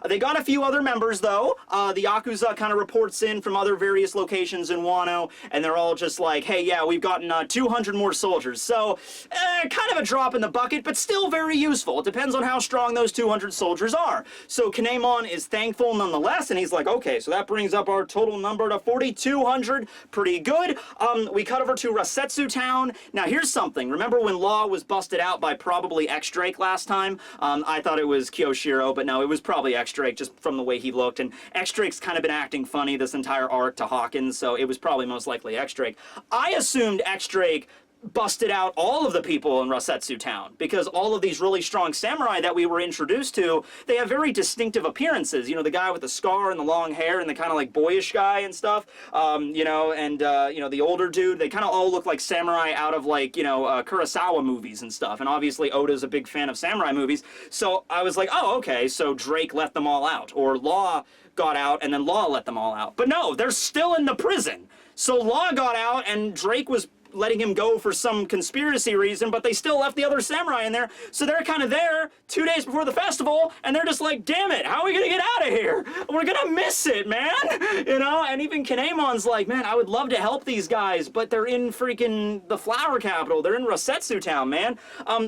They got a few other members, though. The Yakuza kind of reports in from other various locations in Wano, and they're all just like, hey, yeah, we've gotten 200 more soldiers. So, kind of a drop in the bucket, but still very useful. It depends on how strong those 200 soldiers are. So Kinemon is thankful nonetheless, and he's like, okay, so that brings up our total number to 4,200. Pretty good. We cut over to Rasetsu Town. Now, here's something. Remember when Law was busted out by probably X-Drake last time? I thought it was Kyoshiro, but no, it was probably X-Drake just from the way he looked. And X-Drake's kind of been acting funny this entire arc to Hawkins, so it was probably most likely X-Drake. I assumed X-Drake busted out all of the people in Rasetsu Town, because all of these really strong samurai that we were introduced to, they have very distinctive appearances. You know, the guy with the scar and the long hair and the kind of like boyish guy and stuff, you know, and, you know, the older dude, they kind of all look like samurai out of, like, you know, Kurosawa movies and stuff. And obviously Oda's a big fan of samurai movies. So I was like, oh, okay, so Drake let them all out, or Law got out and then Law let them all out. But no, they're still in the prison. So Law got out and Drake was letting him go for some conspiracy reason, but they still left the other samurai in there. So they're kind of there 2 days before the festival, and they're just like, damn it, how are we gonna get out of here? We're gonna miss it, man. You know, and even Kinemon's like, man, I would love to help these guys, but they're in freaking the flower capital. They're in Rasetsu Town, man.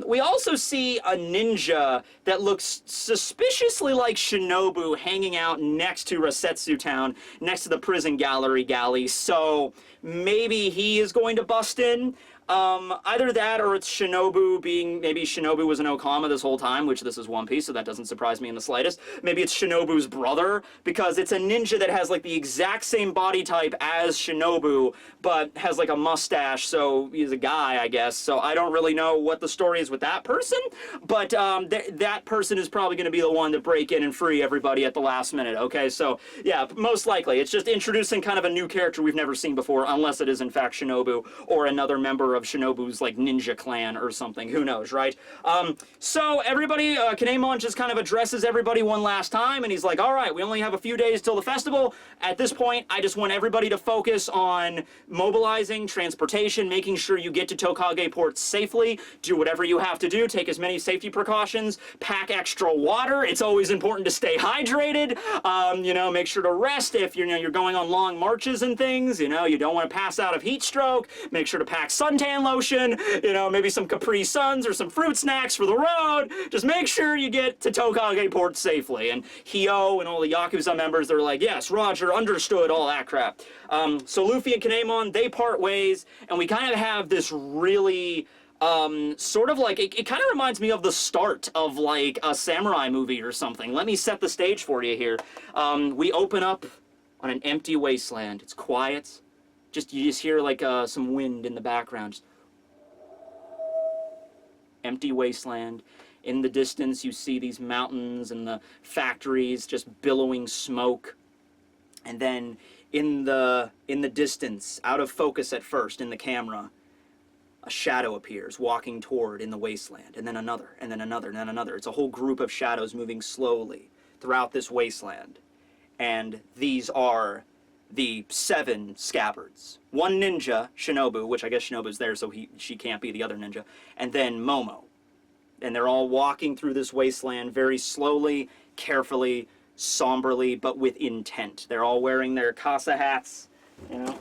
We also see a ninja that looks suspiciously like Shinobu hanging out next to Rasetsu Town, next to the prison galley. So maybe he is going to bust in. Either that or it's Shinobu being, maybe Shinobu was an Okama this whole time, which this is One Piece, so that doesn't surprise me in the slightest. Maybe it's Shinobu's brother, because it's a ninja that has like the exact same body type as Shinobu, but has like a mustache, so he's a guy, I guess. So I don't really know what the story is with that person, but that person is probably going to be the one to break in and free everybody at the last minute, okay? So yeah, most likely. It's just introducing kind of a new character we've never seen before, unless it is in fact Shinobu or another member of Shinobu's like ninja clan or something, who knows, right? So everybody, Kinemon just kind of addresses everybody one last time, and he's like, all right, we only have a few days till the festival. At this point, I just want everybody to focus on mobilizing, transportation, making sure you get to Tokage Port safely, do whatever you have to do, take as many safety precautions, pack extra water. It's always important to stay hydrated, you know, make sure to rest if you're going on long marches and things, you know, you don't want to pass out of heat stroke, make sure to pack suntan lotion, you know, maybe some Capri Suns or some fruit snacks for the road. Just make sure you get to Tokage Port safely. And Hio and all the Yakuza members, they're like, yes, Roger, understood, all that crap. So Luffy and Kinemon, they part ways, and we kind of have this really sort of like, it kind of reminds me of the start of like a samurai movie or something. Let me set the stage for you here. We open up on an empty wasteland. It's quiet. You just hear like some wind in the background. Just empty wasteland. In the distance, you see these mountains and the factories just billowing smoke. And then in the distance, out of focus at first in the camera, a shadow appears walking toward in the wasteland, and then another, and then another, and then another. It's a whole group of shadows moving slowly throughout this wasteland. And these are the 7 scabbards. One ninja, Shinobu, which I guess Shinobu's there, so she can't be the other ninja, and then Momo. And they're all walking through this wasteland very slowly, carefully, somberly, but with intent. They're all wearing their casa hats, you know.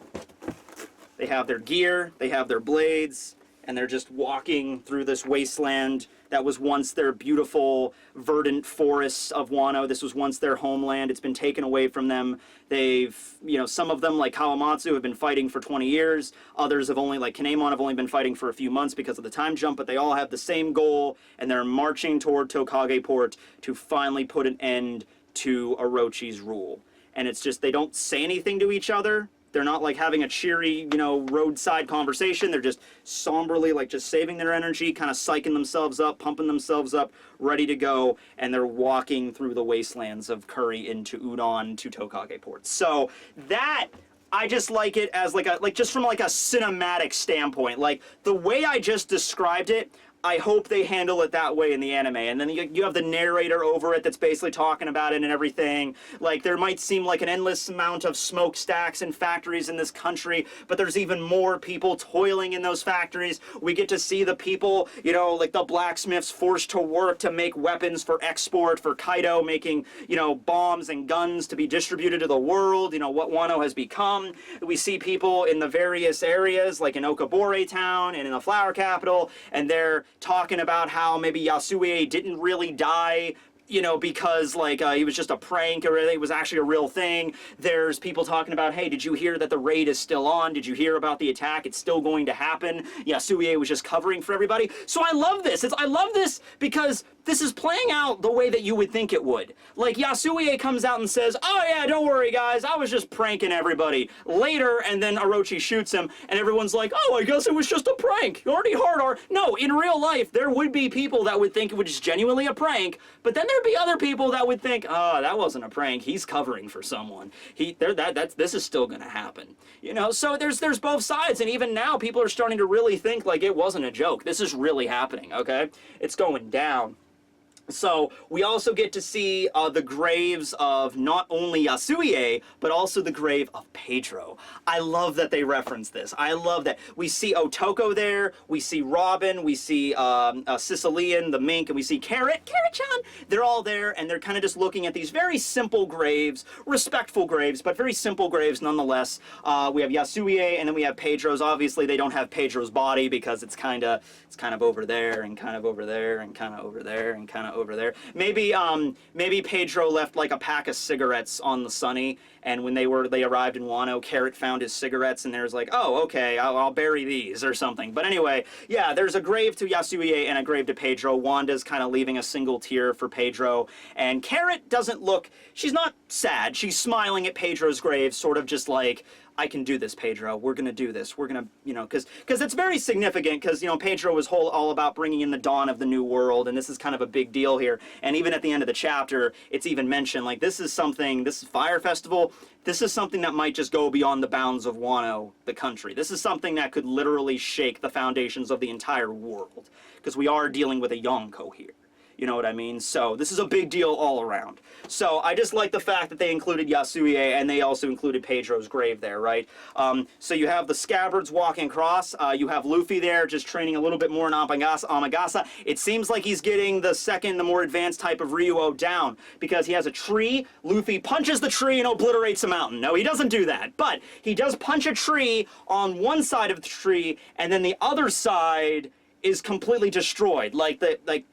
They have their gear, they have their blades, and they're just walking through this wasteland that was once their beautiful, verdant forests of Wano. This was once their homeland. It's been taken away from them. They've, you know, some of them, like Kawamatsu, have been fighting for 20 years. Others have only, like Kinemon, have only been fighting for a few months because of the time jump, but they all have the same goal, and they're marching toward Tokage Port to finally put an end to Orochi's rule. And it's just, they don't say anything to each other. They're not like having a cheery, you know, roadside conversation. They're just somberly, like, just saving their energy, kind of psyching themselves up, pumping themselves up, ready to go, and they're walking through the wastelands of Curry into Udon to Tokage Port. So that, I just like it as like just from like a cinematic standpoint. Like, the way I just described it, I hope they handle it that way in the anime. And then you have the narrator over it that's basically talking about it and everything. Like, there might seem like an endless amount of smokestacks and factories in this country, but there's even more people toiling in those factories. We get to see the people, you know, like the blacksmiths forced to work to make weapons for export, for Kaido making, you know, bombs and guns to be distributed to the world, you know, what Wano has become. We see people in the various areas, like in Okabore Town and in the Flower Capital, and they're talking about how maybe Yasui didn't really die, you know, because, like, he was just a prank, or it was actually a real thing. There's people talking about, hey, did you hear that the raid is still on? Did you hear about the attack? It's still going to happen. Yasui was just covering for everybody. So I love this. I love this because this is playing out the way that you would think it would. Like, Yasui comes out and says, oh yeah, don't worry guys, I was just pranking everybody. Later, and then Orochi shoots him, and everyone's like, oh, I guess it was just a prank. You already heard our... No, in real life, there would be people that would think it was genuinely a prank, but then there'd be other people that would think, oh, that wasn't a prank, he's covering for someone. This is still gonna happen. You know, so there's both sides, and even now, people are starting to really think like it wasn't a joke. This is really happening, okay? It's going down. So we also get to see the graves of not only Yasui, but also the grave of Pedro. I love that they reference this. I love that. We see Otoko there, we see Robin, we see Sicilian, the mink, and we see Carrot-chan. They're all there, and they're kind of just looking at these very simple graves, respectful graves, but very simple graves nonetheless. We have Yasui, and then we have Pedro's. Obviously, they don't have Pedro's body because it's kind of over there, and kind of over there, and kind of over there, and kind of over there. Maybe Pedro left like a pack of cigarettes on the Sunny, and when they arrived in Wano, Carrot found his cigarettes, and there's like, oh, okay, I'll bury these or something. But anyway, yeah, there's a grave to Yasui and a grave to Pedro. Wanda's kind of leaving a single tear for Pedro, and Carrot doesn't look, she's not sad, she's smiling at Pedro's grave, sort of just like, I can do this, Pedro. We're gonna do this. We're gonna, you know, because it's very significant, because, you know, Pedro was all about bringing in the dawn of the new world, and this is kind of a big deal here. And even at the end of the chapter, it's even mentioned, like, this is Fire Festival, this is something that might just go beyond the bounds of Wano, the country. This is something that could literally shake the foundations of the entire world, because we are dealing with a Yonko here. You know what I mean? So this is a big deal all around. So I just like the fact that they included Yasui, and they also included Pedro's grave there, right? So you have the scabbards walking across. You have Luffy there just training a little bit more in Amagasa. It seems like he's getting the more advanced type of Ryuo down, because he has a tree. Luffy punches the tree and obliterates a mountain. No, he doesn't do that. But he does punch a tree on one side of the tree, and then the other side is completely destroyed, like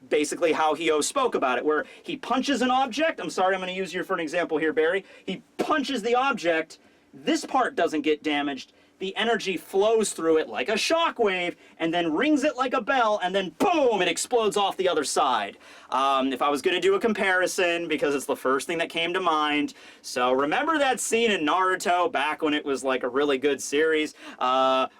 basically how Hio spoke about it, where he punches an object. I'm sorry, I'm going to use you for an example here, Barry. He punches the object, this part doesn't get damaged, the energy flows through it like a shockwave, and then rings it like a bell, and then boom, it explodes off the other sid. If I was going to do a comparison, because it's the first thing that came to mind, so remember that scene in Naruto, back when it was like a really good series,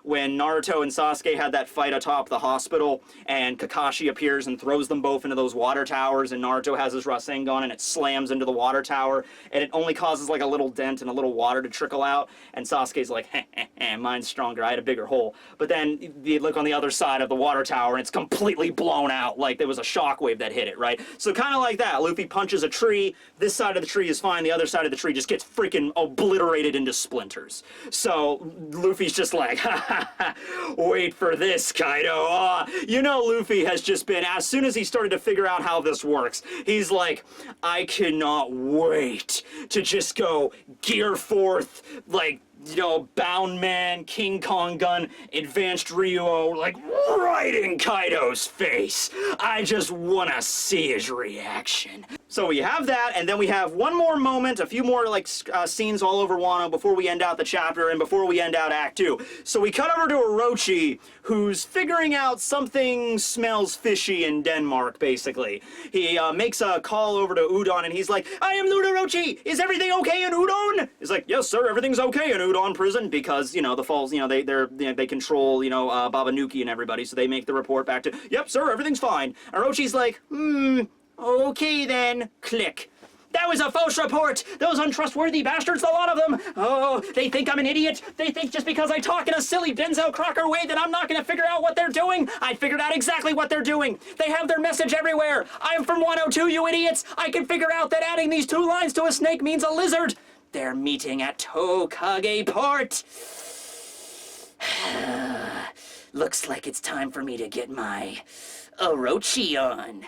when Naruto and Sasuke had that fight atop the hospital, and Kakashi appears and throws them both into those water towers, and Naruto has his Rasengan, and it slams into the water tower, and it only causes like a little dent and a little water to trickle out, and Sasuke's like, heh, heh, heh, mine's stronger, I had a bigger hole. But then you look on the other side of the water tower, and it's completely blown out, like there was a shockwave that hit it, right? So kind of like that. Luffy punches a tree, this side of the tree is fine, the other side of the tree just gets freaking obliterated into splinters. So Luffy's just like, ha ha ha, wait for this, Kaido. You know, Luffy has just been, as soon as he started to figure out how this works, he's like, I cannot wait to just go gear forth, like, you know, Bound Man, King Kong gun, Advanced Ryo, like, right in Kaido's face. I just wanna see his reaction. So we have that, and then we have one more moment, a few more, like, scenes all over Wano before we end out the chapter and before we end out Act 2. So we cut over to Orochi, who's figuring out something smells fishy in Denmark, basically. He makes a call over to Udon, and he's like, I am Lord Orochi! Is everything okay in Udon? He's like, yes, sir, everything's okay in Udon prison, because, you know, the falls, you know, they control, you know, Babanuki and everybody, so they make the report back to, yep, sir, everything's fine. Orochi's like, okay then, click. That was a false report! Those untrustworthy bastards, a lot of them! Oh, they think I'm an idiot! They think just because I talk in a silly Denzel Crocker way that I'm not gonna figure out what they're doing! I figured out exactly what they're doing! They have their message everywhere! I'm from 102, you idiots! I can figure out that adding these 2 lines to a snake means a lizard! They're meeting at Tokage Port! Looks like it's time for me to get my Orochi on.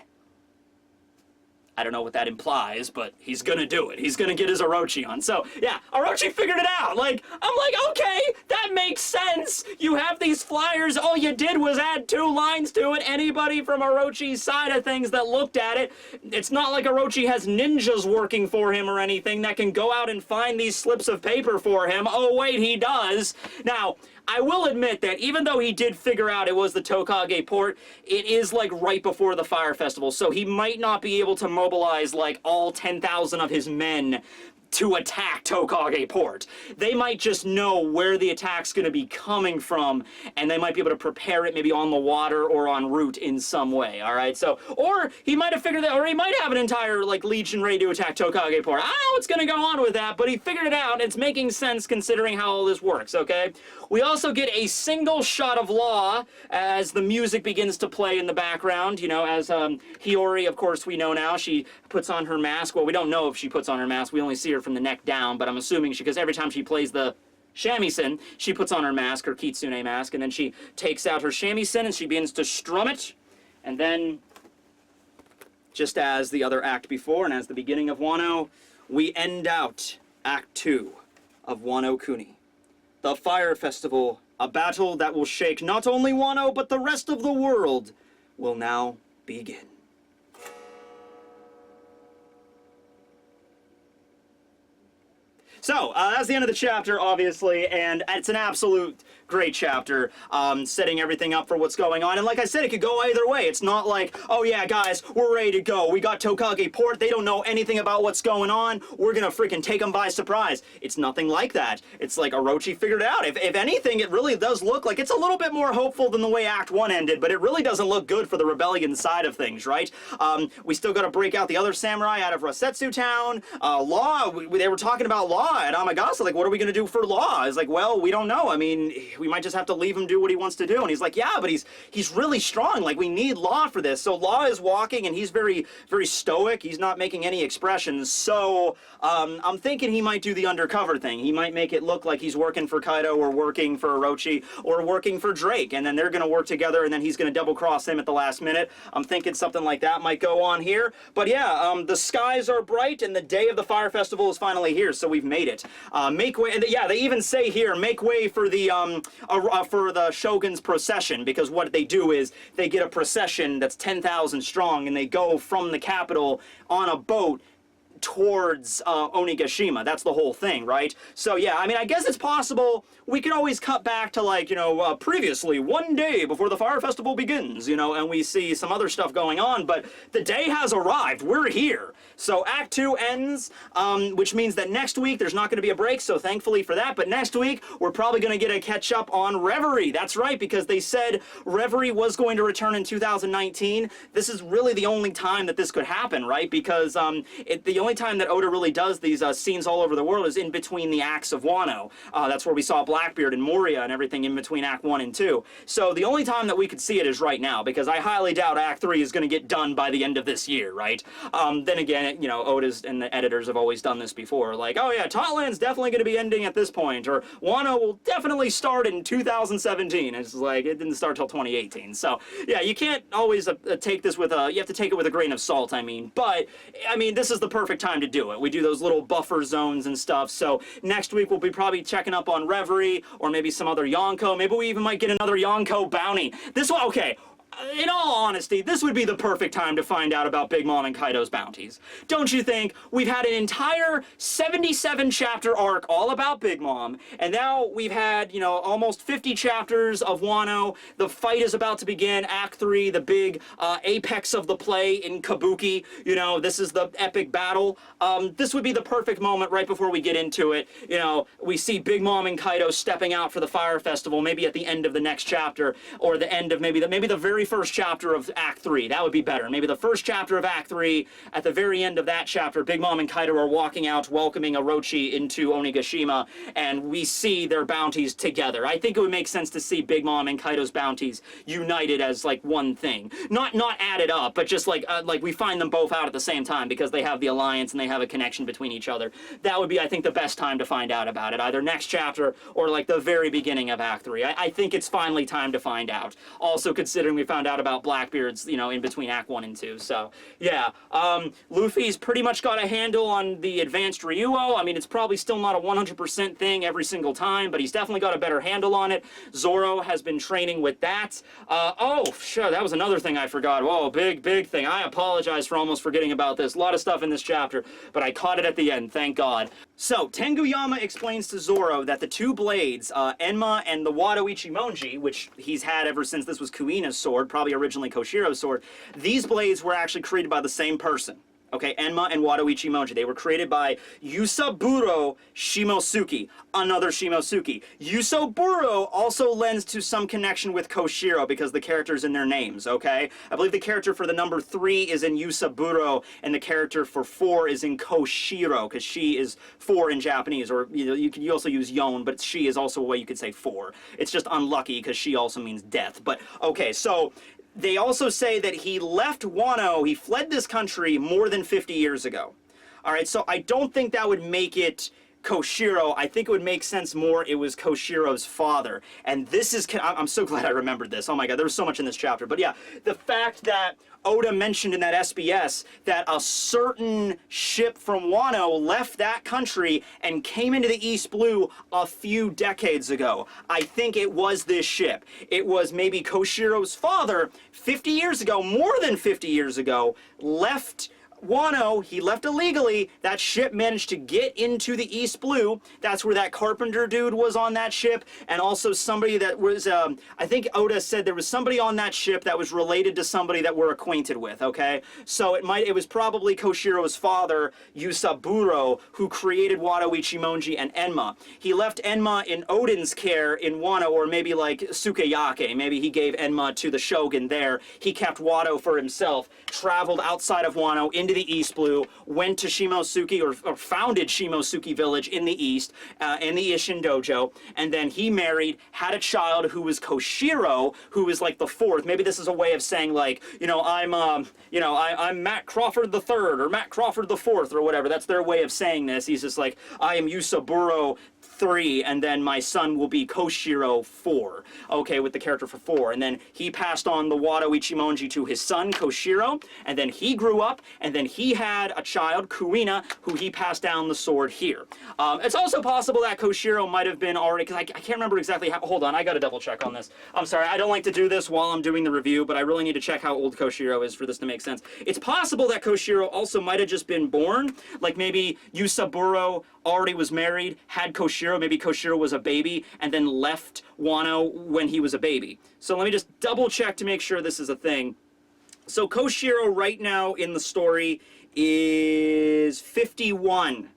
I don't know what that implies, but he's gonna do it. He's gonna get his Orochi on. So, yeah, Orochi figured it out. Like, I'm like, okay, that makes sense. You have these flyers, all you did was add 2 lines to it. Anybody from Orochi's side of things that looked at it, it's not like Orochi has ninjas working for him or anything that can go out and find these slips of paper for him. Oh, wait, he does. Now, I will admit that even though he did figure out it was the Tokage port, it is like right before the Fire Festival, so he might not be able to mobilize like all 10,000 of his men to attack Tokage Port. They might just know where the attack's going to be coming from, and they might be able to prepare it maybe on the water or en route in some way, alright? So, or he might have figured that, or he might have an entire, like, legion ready to attack Tokage Port. I don't know what's going to go on with that, but he figured it out. It's making sense considering how all this works, okay? We also get a single shot of Law as the music begins to play in the background, you know, as Hiyori, of course, we know now, she puts on her mask. Well, we don't know if she puts on her mask. We only see her from the neck down, but I'm assuming because every time she plays the shamisen, she puts on her mask, her kitsune mask, and then she takes out her shamisen and she begins to strum it, and then, just as the other act before and as the beginning of Wano, we end out Act 2 of Wano Kuni. The Fire Festival, a battle that will shake not only Wano, but the rest of the world, will now begin. So, that's the end of the chapter, obviously, and it's an absolute great chapter, setting everything up for what's going on. And like I said, it could go either way. It's not like, oh yeah, guys, we're ready to go. We got Tokage Port. They don't know anything about what's going on. We're gonna freaking take them by surprise. It's nothing like that. It's like Orochi figured it out. If anything, it really does look like it's a little bit more hopeful than the way Act 1 ended, but it really doesn't look good for the rebellion side of things, right? We still gotta break out the other samurai out of Rosetsu Town. Law, they were talking about Law at Amagasa, like, what are we gonna do for Law? It's like, well, we don't know. I mean, we might just have to leave him do what he wants to do. And he's like, yeah, but he's really strong. Like, we need Law for this. So Law is walking, and he's very, very stoic. He's not making any expressions. So I'm thinking he might do the undercover thing. He might make it look like he's working for Kaido or working for Orochi or working for Drake, and then they're gonna work together, and then he's gonna double cross him at the last minute. I'm thinking something like that might go on here. But yeah, the skies are bright, and the day of the Fire Festival is finally here. So we've made it. Make way, and yeah, they even say here, make way for the Shogun's procession, because what they do is they get a procession that's 10,000 strong, and they go from the capital on a boat towards Onigashima. That's the whole thing, right? So yeah, I mean, I guess it's possible we could always cut back to, like, you know, previously, one day before the Fire Festival begins, you know, and we see some other stuff going on, but the day has arrived. We're here. So Act 2 ends, which means that next week there's not going to be a break, so thankfully for that, but next week we're probably going to get a catch-up on Reverie. That's right, because they said Reverie was going to return in 2019. This is really the only time that this could happen, right? Because the only time that Oda really does these scenes all over the world is in between the acts of Wano. That's where we saw Blackbeard and Moria and everything in between Act 1 and 2. So the only time that we could see it is right now, because I highly doubt Act 3 is going to get done by the end of this year, right? Then again, you know, Oda's and the editors have always done this before. Like, oh yeah, Totland's definitely going to be ending at this point, or Wano will definitely start in 2017. It's like, it didn't start till 2018. So yeah, you can't always take this with a, you have to take it with a grain of salt, I mean. But, I mean, this is the perfect perfect time to do it. We do those little buffer zones and stuff. So next week we'll be probably checking up on Reverie or maybe some other Yonko. Maybe we even might get another Yonko bounty. This one, okay. In all honesty, this would be the perfect time to find out about Big Mom and Kaido's bounties. Don't you think? We've had an entire 77-chapter arc all about Big Mom, and now we've had, you know, almost 50 chapters of Wano. The fight is about to begin, Act 3, the big apex of the play in Kabuki. You know, this is the epic battle. This would be the perfect moment right before we get into it. You know, we see Big Mom and Kaido stepping out for the Fire Festival, maybe at the end of the next chapter, or the end of maybe the very first chapter of Act 3. That would be better. Maybe the first chapter of Act 3, at the very end of that chapter, Big Mom and Kaido are walking out, welcoming Orochi into Onigashima, and we see their bounties together. I think it would make sense to see Big Mom and Kaido's bounties united as, like, one thing. Not added up, but just, like we find them both out at the same time because they have the alliance and they have a connection between each other. That would be, I think, the best time to find out about it, either next chapter or, like, the very beginning of Act 3. I think it's finally time to find out. Also, considering we found out about Blackbeard's, you know, in between Act 1 and 2. So, yeah. Luffy's pretty much got a handle on the advanced Ryuo. I mean, it's probably still not a 100% thing every single time, but he's definitely got a better handle on it. Zoro has been training with that. Oh, sure, that was another thing I forgot. Whoa, big thing. I apologize for almost forgetting about this. A lot of stuff in this chapter, but I caught it at the end, thank God. So, Tenguyama explains to Zoro that the two blades, Enma and the Wado Ichimonji, which he's had ever since this was Kuina's sword, probably originally Koshiro's sword, these blades were actually created by the same person. Okay, Enma and Wado Ichimonji. They were created by Yusaburo Shimosuke, another Shimosuke. Yusaburo also lends to some connection with Koshiro because the character's in their names, okay? I believe the character for the number 3 is in Yusaburo, and the character for 4 is in Koshiro, because she is 4 in Japanese, or you know, you also use yon, but she is also a way you could say 4. It's just unlucky because she also means death. But, okay, so they also say that he left Wano, he fled this country more than 50 years ago. All right, so I don't think that would make it Koshiro. I think it would make sense more it was Koshiro's father. And this is, I'm so glad I remembered this. Oh my God, there was so much in this chapter. But yeah, the fact that Oda mentioned in that SBS that a certain ship from Wano left that country and came into the East Blue a few decades ago. I think it was this ship. It was maybe Koshiro's father 50 years ago, more than 50 years ago, left Wano. He left illegally. That ship managed to get into the East Blue. That's where that carpenter dude was on that ship, and also somebody that was, I think Oda said there was somebody on that ship that was related to somebody that we're acquainted with, okay? So it was probably Koshiro's father, Yusaburo, who created Wado Ichimonji and Enma. He left Enma in Odin's care in Wano, or maybe like Sukeyake. Maybe he gave Enma to the Shogun there. He kept Wado for himself, traveled outside of Wano into the East Blue, went to Shimosuke, or founded Shimosuke Village in the East, in the Isshin Dojo, and then he married, had a child who was Koshiro, who was like the 4th. Maybe this is a way of saying, like, you know, I'm Matt Crawford the 3rd, or Matt Crawford the 4th, or whatever. That's their way of saying this. He's just like, I am Yusaburo 3, and then my son will be Koshiro 4. Okay, with the character for 4. And then he passed on the Wado Ichimonji to his son, Koshiro, and then he grew up, and then he had a child, Kuina, who he passed down the sword here. It's also possible that Koshiro might have been already, because I can't remember exactly how, hold on, I gotta double check on this. I'm sorry, I don't like to do this while I'm doing the review, but I really need to check how old Koshiro is for this to make sense. It's possible that Koshiro also might have just been born, like maybe Yusaburo already was married, had Koshiro, maybe Koshiro was a baby, and then left Wano when he was a baby. So let me just double check to make sure this is a thing. So Koshiro right now in the story is 51.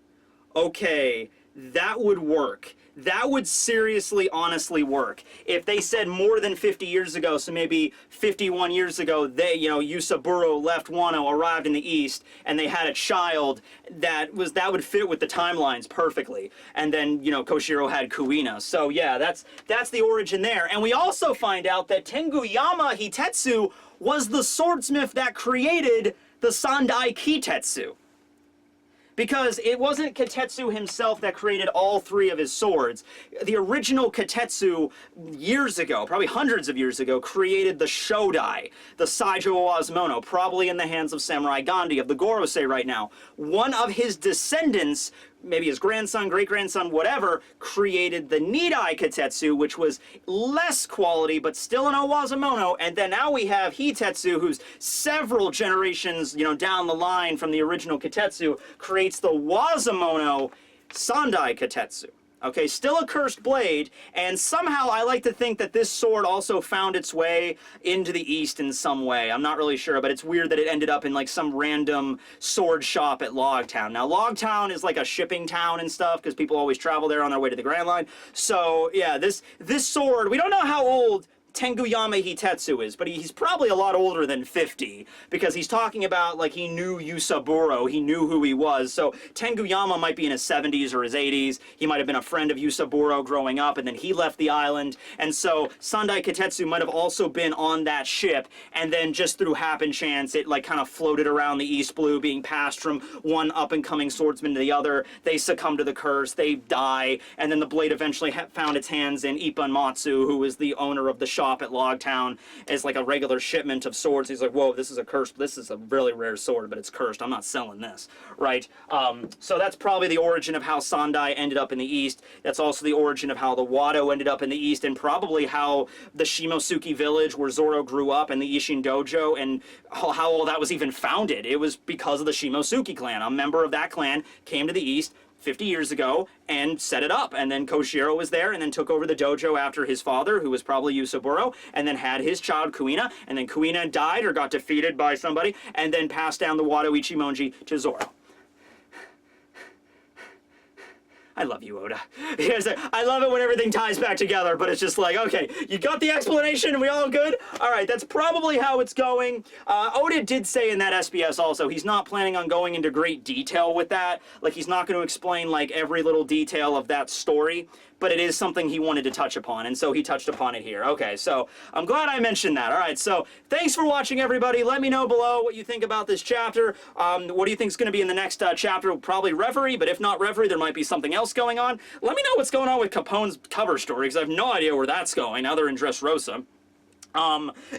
Okay, that would work. That would seriously, honestly work. If they said more than 50 years ago, so maybe 51 years ago, they, you know, Yusaburo left Wano, arrived in the East, and they had a child that would fit with the timelines perfectly. And then, you know, Koshiro had Kuina. So yeah, that's the origin there. And we also find out that Tenguyama Hitetsu was the swordsmith that created the Sandai Kitetsu. because it wasn't Katetsu himself that created all 3 of his swords. The original Katetsu, years ago, probably hundreds of years ago, created the Shodai, the Saijo Owazumono, probably in the hands of Samurai Gandhi of the Gorosei right now. One of his descendants, maybe his grandson, great-grandson, whatever, created the Nidai Katetsu, which was less quality, but still an Owazumono, and then now we have Hitetsu, who's several generations, you know, down the line from the original Katetsu, creates the Wazumono Sandai Katetsu. Okay, still a cursed blade, and somehow I like to think that this sword also found its way into the East in some way. I'm not really sure, but it's weird that it ended up in like some random sword shop at Logtown. Now, Logtown is like a shipping town and stuff, because people always travel there on their way to the Grand Line. So, yeah, this sword, we don't know how old Tenguyama Hitetsu is, but he's probably a lot older than 50, because he's talking about, like, he knew Yusaburo, he knew who he was, so Tenguyama might be in his 70s or his 80s, he might have been a friend of Yusaburo growing up, and then he left the island, and so Sandai Katetsu might have also been on that ship, and then just through happen chance, it, like, kind of floated around the East Blue, being passed from one up-and-coming swordsman to the other. They succumb to the curse, they die, and then the blade eventually found its hands in Ippan Matsu, who was the owner of the shop at Logtown, as like a regular shipment of swords. He's like, whoa, this is a cursed, this is a really rare sword, but it's cursed, I'm not selling this, right? So that's probably the origin of how Sandai ended up in the East. That's also the origin of how the Wado ended up in the East, and probably how the Shimosuke village where Zoro grew up and the Ishin Dojo, and how all that was even founded. It was because of the Shimosuke clan. A member of that clan came to the East 50 years ago and set it up, and then Koshiro was there and then took over the dojo after his father, who was probably Yusaburo, and then had his child Kuina, and then Kuina died or got defeated by somebody, and then passed down the Wado Ichimonji to Zoro. I love you, Oda. I love it when everything ties back together, but it's just like, okay, you got the explanation, and we all good? All right, that's probably how it's going. Oda did say in that SBS also, he's not planning on going into great detail with that. Like, he's not going to explain, like, every little detail of that story, but it is something he wanted to touch upon, and so he touched upon it here. Okay, so I'm glad I mentioned that. All right, so thanks for watching, everybody. Let me know below what you think about this chapter. What do you think is going to be in the next chapter? Probably Reverie, but if not Reverie, there might be something else going on. Let me know what's going on with Capone's cover story, because I have no idea where that's going. Now they're in Dressrosa.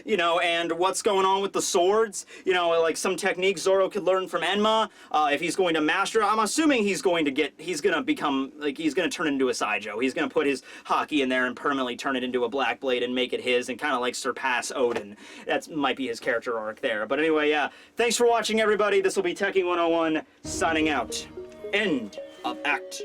You know, and what's going on with the swords, you know, like some techniques Zoro could learn from Enma, if he's going to master. I'm assuming he's going to become, like, he's going to turn into a Saijo. He's going to put his haki in there and permanently turn it into a black blade and make it his and kind of like surpass Odin. That might be his character arc there. But anyway, yeah, thanks for watching, everybody. This will be Tekking101 signing out. End of Act